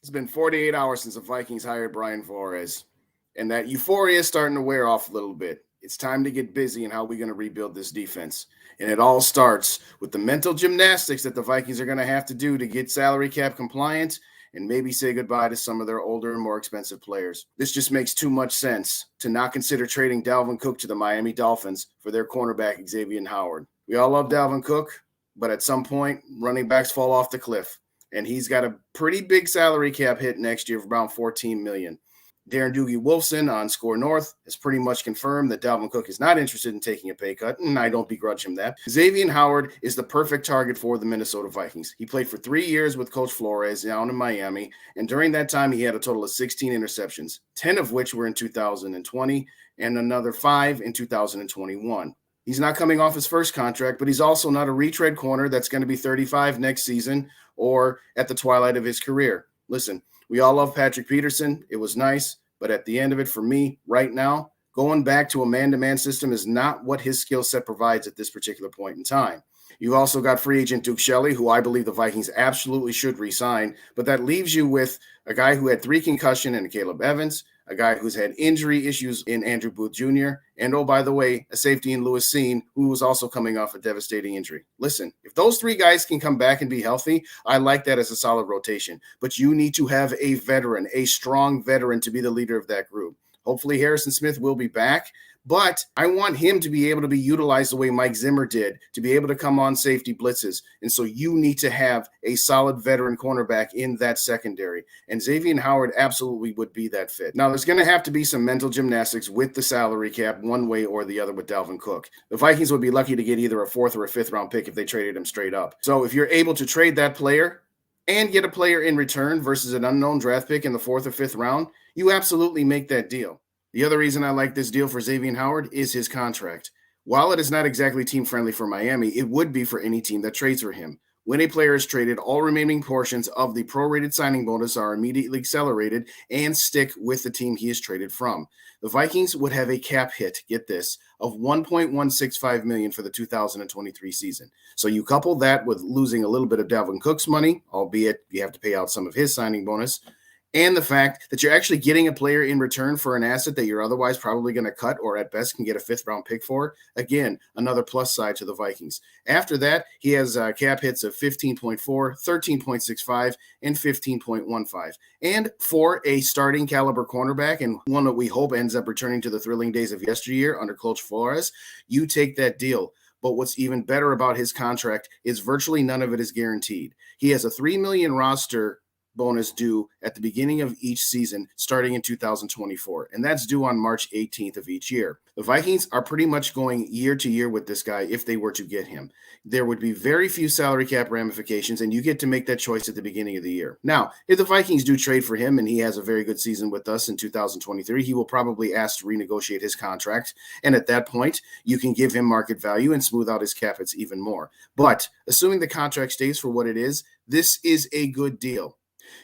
It's been 48 hours since the Vikings hired Brian Flores, and that euphoria is starting to wear off a little bit. It's time to get busy in how we're going to rebuild this defense. And it all starts with the mental gymnastics that the Vikings are going to have to do to get salary cap compliant and maybe say goodbye to some of their older and more expensive players. This just makes too much sense to not consider trading Dalvin Cook to the Miami Dolphins for their cornerback, Xavien Howard. We all love Dalvin Cook, but at some point, running backs fall off the cliff, and he's got a pretty big salary cap hit next year of around $14 million. Darren Doogie Wolfson on Score North has pretty much confirmed that Dalvin Cook is not interested in taking a pay cut, and I don't begrudge him that. Xavien Howard is the perfect target for the Minnesota Vikings. He played for 3 years with Coach Flores down in Miami, and during that time, he had a total of 16 interceptions, 10 of which were in 2020, and another 5 in 2021. He's not coming off his first contract, but he's also not a retread corner that's going to be 35 next season or at the twilight of his career. Listen, we all love Patrick Peterson. It was nice, but at the end of it, for me, right now, going back to a man-to-man system is not what his skill set provides at this particular point in time. You've also got free agent Duke Shelley, who I believe the Vikings absolutely should re-sign, but that leaves you with a guy who had 3 concussions and Caleb Evans, a guy who's had injury issues in Andrew Booth Jr., and, oh, by the way, a safety in Lewis Seen, who was also coming off a devastating injury. Listen, if those 3 guys can come back and be healthy, I like that as a solid rotation. But you need to have a veteran, a strong veteran to be the leader of that group. Hopefully Harrison Smith will be back, but I want him to be able to be utilized the way Mike Zimmer did, to be able to come on safety blitzes. And so you need to have a solid veteran cornerback in that secondary. And Xavien Howard absolutely would be that fit. Now, there's going to have to be some mental gymnastics with the salary cap one way or the other with Dalvin Cook. The Vikings would be lucky to get either a 4th or a 5th round pick if they traded him straight up. So if you're able to trade that player and get a player in return versus an unknown draft pick in the 4th or 5th round, you absolutely make that deal. The other reason I like this deal for Xavien Howard is his contract. While it is not exactly team-friendly for Miami, it would be for any team that trades for him. When a player is traded, all remaining portions of the prorated signing bonus are immediately accelerated and stick with the team he is traded from. The Vikings would have a cap hit, get this, of $1.165 million for the 2023 season. So you couple that with losing a little bit of Dalvin Cook's money, albeit you have to pay out some of his signing bonus, and the fact that you're actually getting a player in return for an asset that you're otherwise probably going to cut or at best can get a 5th round pick for. Again, another plus side to the Vikings. After that, he has cap hits of 15.4, 13.65, and 15.15. And for a starting caliber cornerback, and one that we hope ends up returning to the thrilling days of yesteryear under Coach Flores, you take that deal. But what's even better about his contract is virtually none of it is guaranteed. He has a $3 million roster bonus due at the beginning of each season starting in 2024, and that's due on March 18th of each year. The Vikings are pretty much going year to year with this guy if they were to get him. There would be very few salary cap ramifications, and you get to make that choice at the beginning of the year. Now, if the Vikings do trade for him and he has a very good season with us in 2023, he will probably ask to renegotiate his contract, and at that point, you can give him market value and smooth out his cap hits even more. But assuming the contract stays for what it is, this is a good deal.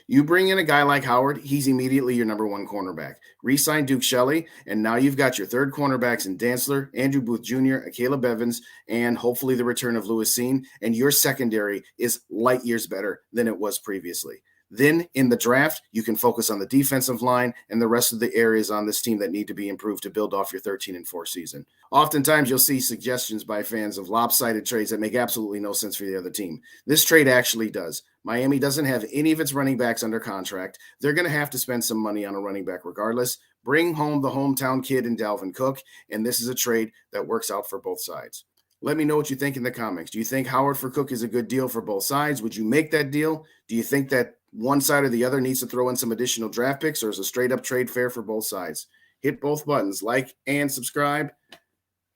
You bring in a guy like Howard, he's immediately your number 1 cornerback. Re-sign Duke Shelley, and now you've got your 3rd cornerbacks in Dantzler, Andrew Booth Jr., Caleb Evans, and hopefully the return of Lewis Seen, and your secondary is light years better than it was previously. Then in the draft, you can focus on the defensive line and the rest of the areas on this team that need to be improved to build off your 13-4 season. Oftentimes, you'll see suggestions by fans of lopsided trades that make absolutely no sense for the other team. This trade actually does. Miami doesn't have any of its running backs under contract. They're going to have to spend some money on a running back regardless. Bring home the hometown kid in Dalvin Cook, and this is a trade that works out for both sides. Let me know what you think in the comments. Do you think Howard for Cook is a good deal for both sides? Would you make that deal? Do you think that one side or the other needs to throw in some additional draft picks, or is a straight-up trade fair for both sides? Hit both buttons, like and subscribe.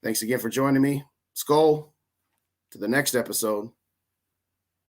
Thanks again for joining me. Skol. To the next episode.